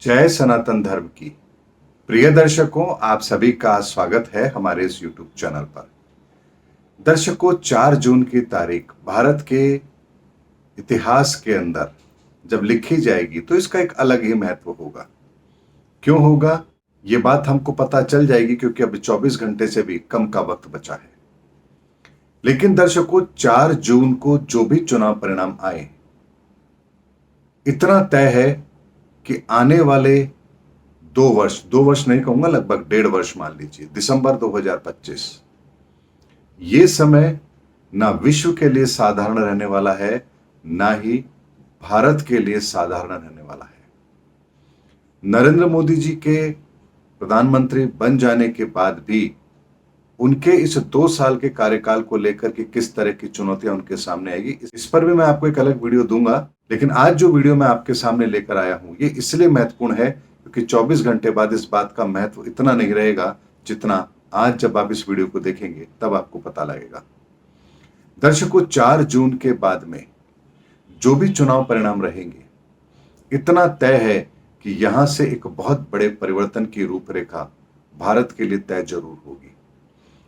जय सनातन धर्म की प्रिय दर्शकों, आप सभी का स्वागत है हमारे इस YouTube चैनल पर। दर्शकों, 4 जून की तारीख भारत के इतिहास के अंदर जब लिखी जाएगी तो इसका एक अलग ही महत्व होगा। क्यों होगा, ये बात हमको पता चल जाएगी क्योंकि अब 24 घंटे से भी कम का वक्त बचा है। लेकिन दर्शकों, 4 जून को जो भी चुनाव परिणाम आए, इतना तय है कि आने वाले 2 वर्ष नहीं कहूंगा, लगभग 1.5 वर्ष मान लीजिए, दिसंबर 2025, ये समय ना विश्व के लिए साधारण रहने वाला है, ना ही भारत के लिए साधारण रहने वाला है। नरेंद्र मोदी जी के प्रधानमंत्री बन जाने के बाद भी उनके इस 2 साल के कार्यकाल को लेकर के किस तरह की चुनौतियां उनके सामने आएगी, इस पर भी मैं आपको एक अलग वीडियो दूंगा। लेकिन आज जो वीडियो मैं आपके सामने लेकर आया हूं, ये इसलिए महत्वपूर्ण है क्योंकि 24 घंटे बाद इस बात का महत्व इतना नहीं रहेगा जितना आज जब आप इस वीडियो को देखेंगे तब आपको पता लगेगा। दर्शकों, 4 जून के बाद में जो भी चुनाव परिणाम रहेंगे, इतना तय है कि यहां से एक बहुत बड़े परिवर्तन की रूपरेखा भारत के लिए तय जरूर होगी।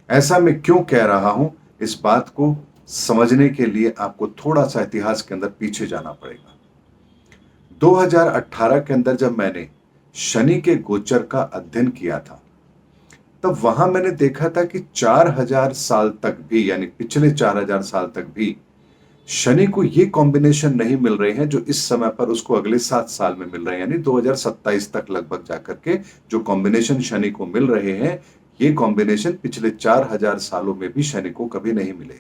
ऐसा मैं क्यों कह रहा हूं, इस बात को समझने के लिए आपको थोड़ा सा इतिहास के अंदर पीछे जाना पड़ेगा। 2018 के अंदर जब मैंने शनि के गोचर का अध्ययन किया था, तब वहां मैंने देखा था कि 4000 साल तक भी, यानी पिछले 4000 साल तक भी शनि को ये कॉम्बिनेशन नहीं मिल रहे हैं जो इस समय पर उसको अगले 7 साल में मिल रहे हैं। यानी 2027 तक लगभग जाकर के जो कॉम्बिनेशन शनि को मिल रहे हैं, ये कॉम्बिनेशन पिछले 4000 सालों में भी शनि को कभी नहीं मिले।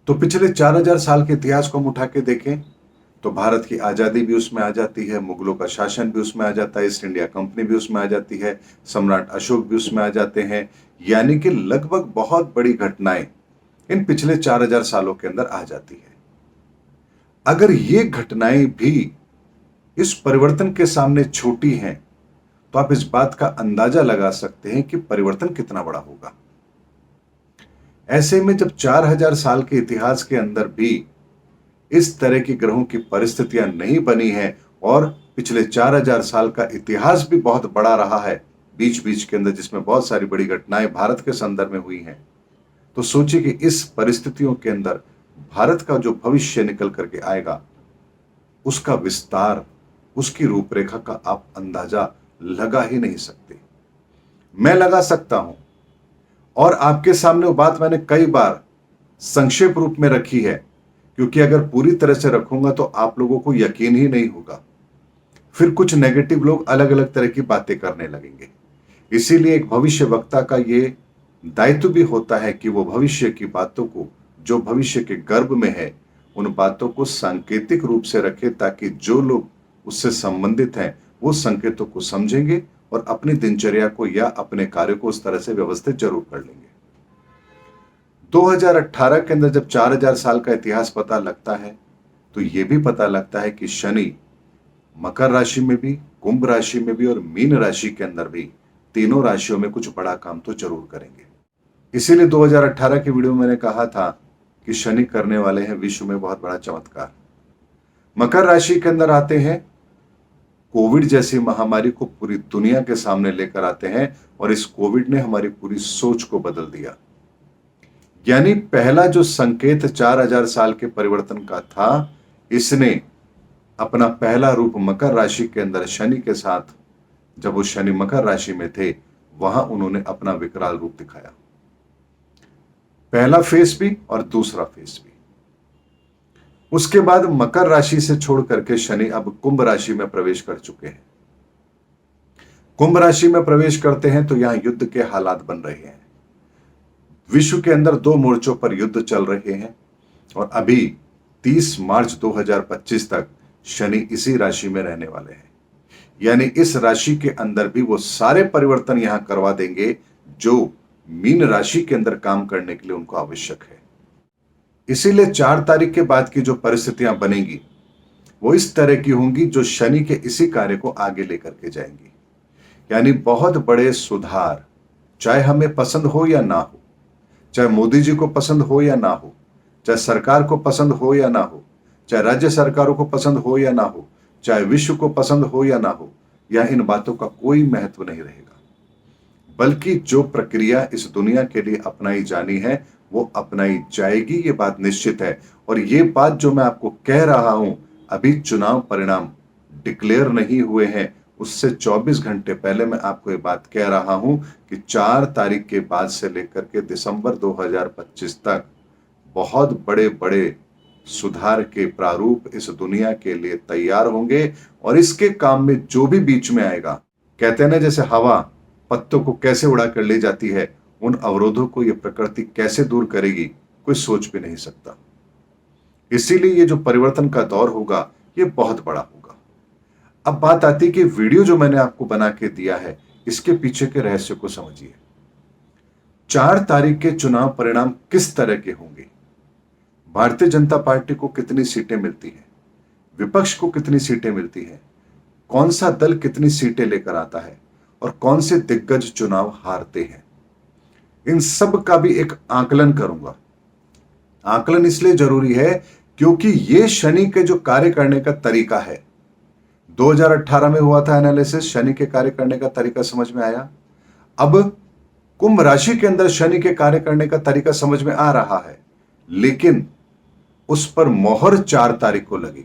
तो पिछले 4000 साल के इतिहास को हम उठा के देखें तो भारत की आजादी भी उसमें आ जाती है, मुगलों का शासन भी उसमें आ जाता है, ईस्ट इंडिया कंपनी भी उसमें आ जाती है, सम्राट अशोक भी उसमें आ जाते हैं। यानी कि लगभग बहुत बड़ी घटनाएं इन पिछले 4000 सालों के अंदर आ जाती है। अगर ये घटनाएं भी इस परिवर्तन के सामने छोटी हैं तो आप इस बात का अंदाजा लगा सकते हैं कि परिवर्तन कितना बड़ा होगा। ऐसे में जब 4000 साल के इतिहास के अंदर भी इस तरह की ग्रहों की परिस्थितियां नहीं बनी हैं और पिछले 4000 साल का इतिहास भी बहुत बड़ा रहा है बीच बीच के अंदर, जिसमें बहुत सारी बड़ी घटनाएं भारत के संदर्भ में हुई हैं, तो सोचिए कि इस परिस्थितियों के अंदर भारत का जो भविष्य निकल करके आएगा, उसका विस्तार, उसकी रूपरेखा का आप अंदाजा लगा ही नहीं सकते। मैं लगा सकता हूं और आपके सामने वो बात मैंने कई बार संक्षेप रूप में रखी है, क्योंकि अगर पूरी तरह से रखूंगा तो आप लोगों को यकीन ही नहीं होगा। फिर कुछ नेगेटिव लोग अलग अलग तरह की बातें करने लगेंगे। इसीलिए एक भविष्य वक्ता का ये दायित्व भी होता है कि वो भविष्य की बातों को, जो भविष्य के गर्भ में है, उन बातों को सांकेतिक रूप से रखे ताकि जो लोग उससे संबंधित हैं वो संकेतों को समझेंगे और अपनी दिनचर्या को या अपने कार्य को उस तरह से व्यवस्थित जरूर कर लेंगे। 2018 के अंदर जब 4000 साल का इतिहास पता लगता है तो यह भी पता लगता है कि शनि मकर राशि में भी, कुंभ राशि में भी और मीन राशि के अंदर भी, तीनों राशियों में कुछ बड़ा काम तो जरूर करेंगे। इसीलिए 2018 की वीडियो में मैंने कहा था कि शनि करने वाले हैं विश्व में बहुत बड़ा चमत्कार। मकर राशि के अंदर आते हैं, कोविड जैसी महामारी को पूरी दुनिया के सामने लेकर आते हैं और इस कोविड ने हमारी पूरी सोच को बदल दिया। यानी पहला जो संकेत 4000 साल के परिवर्तन का था, इसने अपना पहला रूप मकर राशि के अंदर शनि के साथ, जब वो शनि मकर राशि में थे, वहां उन्होंने अपना विकराल रूप दिखाया। पहला फेस भी और दूसरा फेस भी। उसके बाद मकर राशि से छोड़ करके शनि अब कुंभ राशि में प्रवेश कर चुके हैं। कुंभ राशि में प्रवेश करते हैं तो यहां युद्ध के हालात बन रहे हैं। विश्व के अंदर 2 मोर्चों पर युद्ध चल रहे हैं और अभी 30 मार्च 2025 तक शनि इसी राशि में रहने वाले हैं। यानी इस राशि के अंदर भी वो सारे परिवर्तन यहां करवा देंगे जो मीन राशि के अंदर काम करने के लिए उनको आवश्यक है। इसीलिए 4 तारीख के बाद की जो परिस्थितियां बनेंगी वो इस तरह की होंगी जो शनि के इसी कार्य को आगे लेकर के जाएंगी। यानी बहुत बड़े सुधार, चाहे हमें पसंद हो या ना हो, चाहे मोदी जी को पसंद हो या ना हो, चाहे सरकार को पसंद हो या ना हो, चाहे राज्य सरकारों को पसंद हो या ना हो, चाहे विश्व को पसंद हो या ना हो, या इन बातों का कोई महत्व नहीं रहेगा, बल्कि जो प्रक्रिया इस दुनिया के लिए अपनाई जानी है वो अपनाई जाएगी, ये बात निश्चित है। और ये बात जो मैं आपको कह रहा हूं, अभी चुनाव परिणाम डिक्लेयर नहीं हुए हैं, उससे 24 घंटे पहले मैं आपको ये बात कह रहा हूं कि 4 तारीख के बाद से लेकर के दिसंबर 2025 तक बहुत बड़े बड़े सुधार के प्रारूप इस दुनिया के लिए तैयार होंगे। और इसके काम में जो भी बीच में आएगा, कहते हैं ना जैसे हवा पत्तों को कैसे उड़ा कर ले जाती है, उन अवरोधों को ये प्रकृति कैसे दूर करेगी कोई सोच भी नहीं सकता। इसीलिए ये जो परिवर्तन का दौर होगा ये बहुत बड़ा होगा। अब बात आती है कि वीडियो जो मैंने आपको बना के दिया है इसके पीछे के रहस्य को समझिए। 4 तारीख के चुनाव परिणाम किस तरह के होंगे, भारतीय जनता पार्टी को कितनी सीटें मिलती हैं, विपक्ष को कितनी सीटें मिलती हैं, कौन सा दल कितनी सीटें लेकर आता है और कौन से दिग्गज चुनाव हारते हैं, इन सब का भी एक आकलन करूंगा। आकलन इसलिए जरूरी है क्योंकि ये शनि के जो कार्य करने का तरीका है, 2018 में हुआ था एनालिसिस, शनि के कार्य करने का तरीका समझ में आया। अब कुंभ राशि के अंदर शनि के कार्य करने का तरीका समझ में आ रहा है, लेकिन उस पर मोहर 4 तारीख को लगेगी।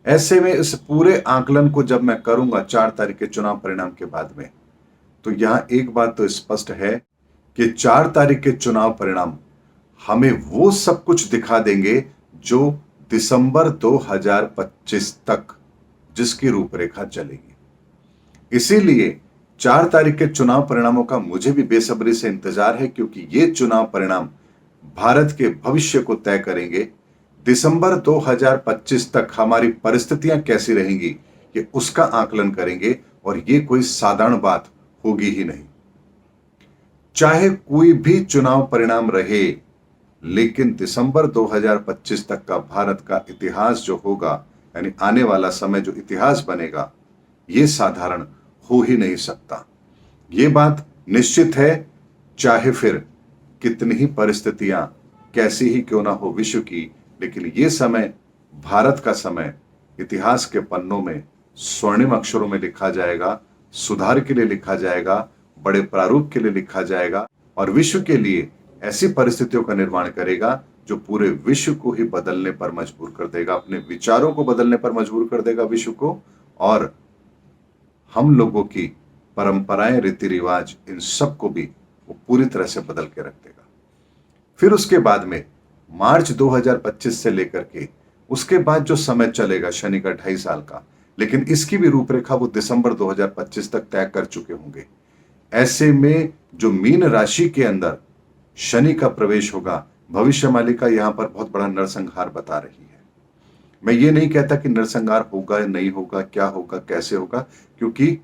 ऐसे में इस पूरे आकलन को जब मैं करूंगा 4 तारीख के चुनाव परिणाम के बाद में, तो यहां एक बात तो स्पष्ट है कि 4 तारीख के चुनाव परिणाम हमें वो सब कुछ दिखा देंगे जो दिसंबर 2025 तक जिसकी रूपरेखा चलेगी। इसीलिए 4 तारीख के चुनाव परिणामों का मुझे भी बेसब्री से इंतजार है, क्योंकि ये चुनाव परिणाम भारत के भविष्य को तय करेंगे। दिसंबर 2025 तक हमारी परिस्थितियां कैसी रहेंगी ये उसका आकलन करेंगे, और ये कोई साधारण बात होगी ही नहीं। चाहे कोई भी चुनाव परिणाम रहे, लेकिन दिसंबर 2025 तक का भारत का इतिहास जो होगा, यानी आने वाला समय जो इतिहास बनेगा, ये साधारण हो ही नहीं सकता। ये बात निश्चित है, चाहे फिर कितनी ही परिस्थितियां कैसी ही क्यों ना हो विश्व की, लेकिन ये समय भारत का समय इतिहास के पन्नों में स्वर्णिम अक्षरों में लिखा जाएगा, सुधार के लिए लिखा जाएगा, बड़े प्रारूप के लिए लिखा जाएगा, और विश्व के लिए ऐसी परिस्थितियों का निर्माण करेगा जो पूरे विश्व को ही बदलने पर मजबूर कर देगा, अपने विचारों को बदलने पर मजबूर कर देगा विश्व को, और हम लोगों की परंपराएं, रीति रिवाज, इन सब को भी वो पूरी तरह से बदल के रख देगा। फिर उसके बाद में मार्च 2025 से लेकर के उसके बाद जो समय चलेगा शनि का 2.5 साल का, लेकिन इसकी भी रूपरेखा वो दिसंबर 2025 तक तय कर चुके होंगे। ऐसे में जो मीन राशि के अंदर शनि का प्रवेश होगा, भविष्य मालिका यहां पर बहुत बड़ा नरसंहार बता रही है। मैं ये नहीं कहता कि नरसंहार होगा नहीं होगा, क्या होगा, कैसे होगा, क्योंकि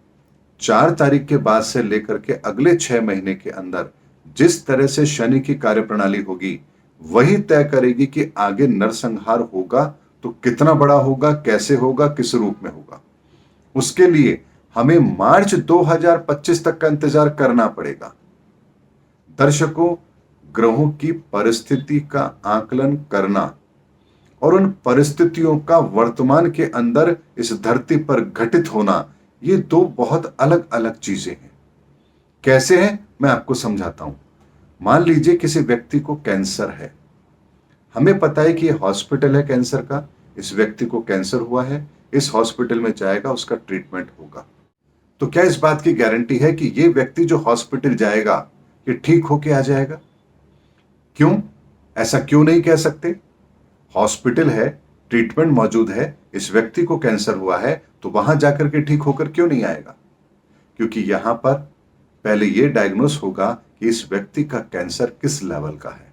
4 तारीख के बाद से लेकर के अगले 6 महीने के अंदर जिस तरह से शनि की कार्यप्रणाली होगी वही तय करेगी कि आगे नरसंहार होगा तो कितना बड़ा होगा, कैसे होगा, किस रूप में होगा। उसके लिए हमें मार्च 2025 तक का इंतजार करना पड़ेगा। दर्शकों, ग्रहों की परिस्थिति का आकलन करना और उन परिस्थितियों का वर्तमान के अंदर इस धरती पर घटित होना, ये 2 बहुत अलग अलग चीजें हैं। कैसे हैं मैं आपको समझाता हूं। मान लीजिए किसी व्यक्ति को कैंसर है, हमें पता है कि ये हॉस्पिटल है कैंसर का, इस व्यक्ति को कैंसर हुआ है, इस हॉस्पिटल में जाएगा, उसका ट्रीटमेंट होगा। तो क्या इस बात की गारंटी है कि ये व्यक्ति जो हॉस्पिटल जाएगा ये ठीक होके आ जाएगा? क्यों? ऐसा क्यों नहीं कह सकते? हॉस्पिटल है, ट्रीटमेंट मौजूद है, इस व्यक्ति को कैंसर हुआ है, तो वहां जाकर के ठीक होकर क्यों नहीं आएगा? क्योंकि यहां पर पहले यह डायग्नोस होगा कि इस व्यक्ति का कैंसर किस लेवल का है,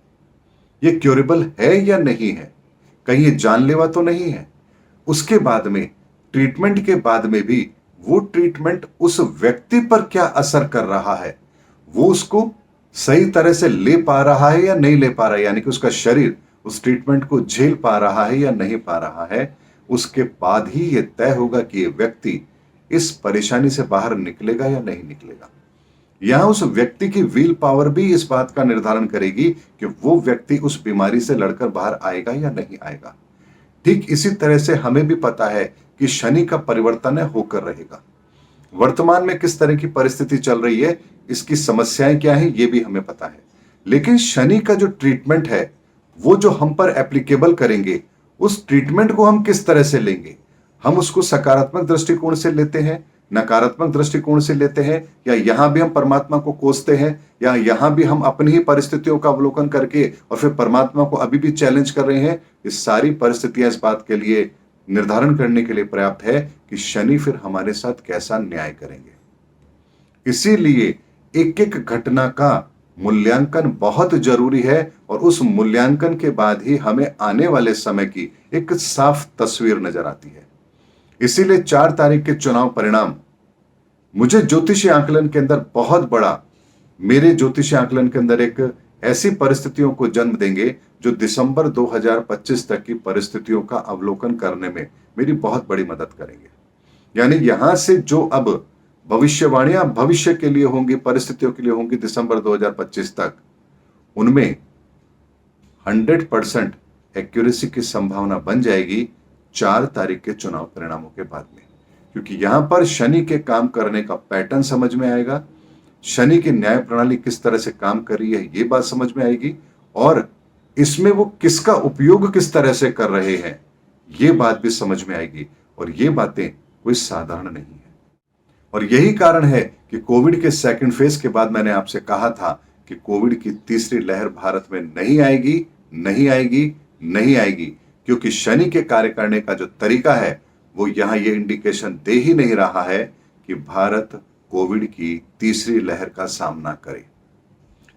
ये क्योरेबल है या नहीं है, कहीं ये जानलेवा तो नहीं है। उसके बाद में ट्रीटमेंट के बाद में भी वो ट्रीटमेंट उस व्यक्ति पर क्या असर कर रहा है, वो उसको सही तरह से ले पा रहा है या नहीं ले पा रहा है, यानी कि उसका शरीर उस ट्रीटमेंट को झेल पा रहा है या नहीं पा रहा है। उसके बाद ही यह तय होगा कि यह व्यक्ति इस परेशानी से बाहर निकलेगा या नहीं निकलेगा। यहां उस व्यक्ति की विल पावर भी इस बात का निर्धारण करेगी कि वो व्यक्ति उस बीमारी से लड़कर बाहर आएगा या नहीं आएगा। ठीक इसी तरह से हमें भी पता है कि शनि का परिवर्तन है होकर रहेगा। वर्तमान में किस तरह की परिस्थिति चल रही है, इसकी समस्याएं क्या है, ये भी हमें पता है। लेकिन शनि का जो ट्रीटमेंट है, वो जो हम पर एप्लीकेबल करेंगे, उस ट्रीटमेंट को हम किस तरह से लेंगे? हम उसको सकारात्मक दृष्टिकोण से लेते हैं, नकारात्मक दृष्टिकोण से लेते हैं, या यहां भी हम परमात्मा को कोसते हैं, या यहां भी हम अपनी ही परिस्थितियों का अवलोकन करके और फिर परमात्मा को अभी भी चैलेंज कर रहे हैं? ये सारी परिस्थितियां इस बात के लिए निर्धारण करने के लिए पर्याप्त है कि शनि फिर हमारे साथ कैसा न्याय करेंगे। इसीलिए एक एक घटना का मूल्यांकन बहुत जरूरी है, और उस मूल्यांकन के बाद ही हमें आने वाले समय की एक साफ तस्वीर नजर आती है। इसीलिए 4 तारीख के चुनाव परिणाम मुझे ज्योतिषी आकलन के अंदर बहुत बड़ा, मेरे ज्योतिषी आकलन के अंदर एक ऐसी परिस्थितियों को जन्म देंगे जो दिसंबर 2025 तक की परिस्थितियों का अवलोकन करने में मेरी बहुत बड़ी मदद करेंगे। यानी यहां से जो अब भविष्यवाणियां भविष्य के लिए होंगी, परिस्थितियों के लिए होंगी दिसंबर 2025 तक, उनमें 100% एक्यूरेसी की संभावना बन जाएगी 4 तारीख के चुनाव परिणामों के बाद में। क्योंकि यहां पर शनि के काम करने का पैटर्न समझ में आएगा, शनि की न्याय प्रणाली किस तरह से काम कर रही है ये बात समझ में आएगी, और इसमें वो किसका उपयोग किस तरह से कर रहे हैं ये बात भी समझ में आएगी। और ये बातें कोई साधारण नहीं है। और यही कारण है कि कोविड के सेकंड फेज के बाद मैंने आपसे कहा था कि कोविड की तीसरी लहर भारत में नहीं आएगी, नहीं आएगी, नहीं आएगी, क्योंकि शनि के कार्य करने का जो तरीका है वो यहां ये इंडिकेशन दे ही नहीं रहा है कि भारत कोविड की तीसरी लहर का सामना करे।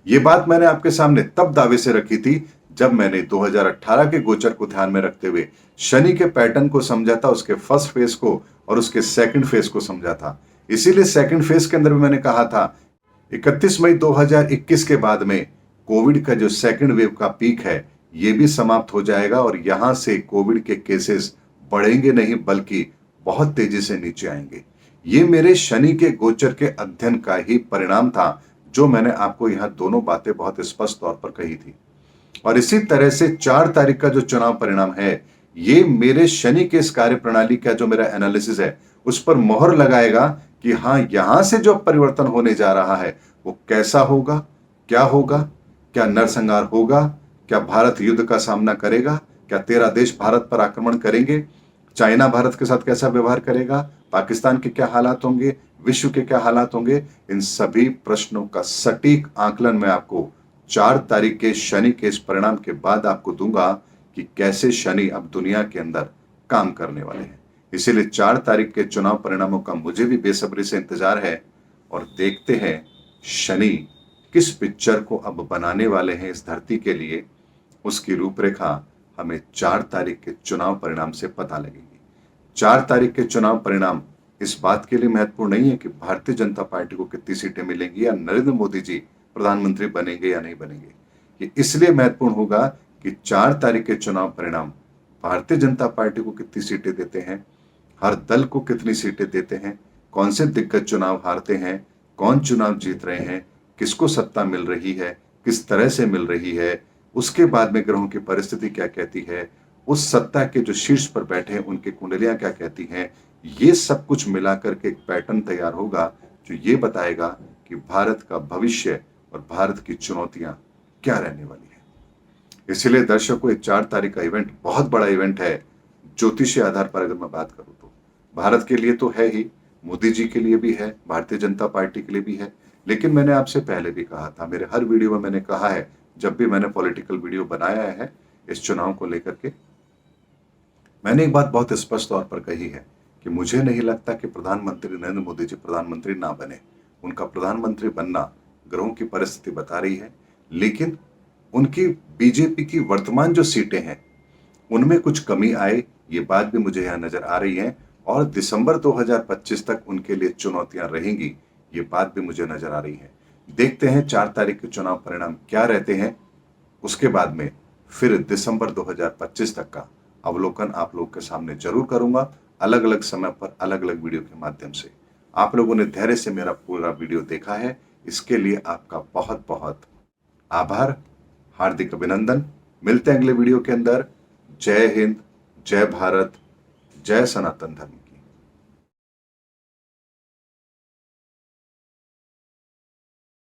ये बात मैंने आपके सामने तब दावे से रखी थी जब मैंने 2018 के गोचर को ध्यान में रखते हुए शनि के पैटर्न को समझा था, उसके फर्स्ट फेज को और उसके सेकंड फेज को समझा था। इसीलिए सेकंड फेज के अंदर भी मैंने कहा था 31 मई 2021 के बाद में कोविड का जो सेकंड वेव का पीक है ये भी समाप्त हो जाएगा, और यहां से कोविड के केसेस बढ़ेंगे नहीं बल्कि बहुत तेजी से नीचे आएंगे। ये मेरे शनि के गोचर के अध्ययन का ही परिणाम था, जो मैंने आपको यहां दोनों बातें बहुत स्पष्ट तौर पर कही थी। और इसी तरह से 4 तारीख का जो चुनाव परिणाम है ये मेरे शनि के इस कार्य प्रणाली का जो मेरा एनालिसिस है उस पर मोहर लगाएगा कि हाँ, यहां से जो परिवर्तन होने जा रहा है वो कैसा होगा, क्या होगा, क्या नरसंहार होगा, क्या भारत युद्ध का सामना करेगा, क्या 13 देश भारत पर आक्रमण करेंगे, चाइना भारत के साथ कैसा व्यवहार करेगा, पाकिस्तान के क्या हालात होंगे, विश्व के क्या हालात होंगे, इन सभी प्रश्नों का सटीक आकलन मैं आपको 4 तारीख के शनि के इस परिणाम के बाद आपको दूंगा कि कैसे शनि अब दुनिया के अंदर काम करने वाले हैं। इसीलिए 4 तारीख के चुनाव परिणामों का मुझे भी बेसब्री से इंतजार है, और देखते हैं शनि किस पिक्चर को अब बनाने वाले हैं इस धरती के लिए। उसकी रूपरेखा हमें 4 तारीख के चुनाव परिणाम से पता लगेगी। 4 तारीख के चुनाव परिणाम इस बात के लिए महत्वपूर्ण नहीं है कि भारतीय जनता पार्टी को कितनी सीटें मिलेंगी या नरेंद्र मोदी जी प्रधानमंत्री बनेंगे या नहीं बनेंगे। ये इसलिए महत्वपूर्ण होगा कि 4 तारीख के चुनाव परिणाम भारतीय जनता पार्टी को कितनी सीटें देते हैं, हर दल को कितनी सीटें देते हैं, कौन से दिग्गज चुनाव हारते हैं, कौन चुनाव जीत रहे हैं, किसको सत्ता मिल रही है, किस तरह से मिल रही है, उसके बाद में ग्रहों की परिस्थिति क्या कहती है, उस सत्ता के जो शीर्ष पर बैठे हैं उनकी कुंडलियां क्या कहती हैं। ये सब कुछ मिलाकर के एक पैटर्न तैयार होगा जो ये बताएगा कि भारत का भविष्य और भारत की चुनौतियां क्या रहने वाली है। इसलिए दर्शकों, ये 4 तारीख का इवेंट बहुत बड़ा इवेंट है। ज्योतिषीय आधार पर अगर मैं बात करूं तो भारत के लिए तो है ही, मोदी जी के लिए भी है, भारतीय जनता पार्टी के लिए भी है। लेकिन मैंने आपसे पहले भी कहा था, मेरे हर वीडियो में मैंने कहा है, जब भी मैंने पॉलिटिकल वीडियो बनाया है इस चुनाव को लेकर के, मैंने एक बात बहुत स्पष्ट तौर पर कही है कि मुझे नहीं लगता कि प्रधानमंत्री नरेंद्र मोदी जी प्रधानमंत्री ना बने। उनका प्रधानमंत्री बनना ग्रहों की परिस्थिति बता रही है, लेकिन उनकी बीजेपी की वर्तमान जो सीटें हैं उनमें कुछ कमी आए, ये बात भी मुझे यहाँ नजर आ रही है, और दिसंबर 2025 तक उनके लिए चुनौतियां रहेंगी, ये बात भी मुझे नजर आ रही है। देखते हैं 4 तारीख के चुनाव परिणाम क्या रहते हैं। उसके बाद में फिर दिसंबर 2025 तक का अवलोकन आप लोगों के सामने जरूर करूंगा, अलग अलग समय पर अलग अलग वीडियो के माध्यम से। आप लोगों ने धैर्य से मेरा पूरा वीडियो देखा है, इसके लिए आपका बहुत बहुत आभार, हार्दिक अभिनंदन। मिलते हैं अगले वीडियो के अंदर। जय हिंद, जय भारत, जय सनातन धर्म की।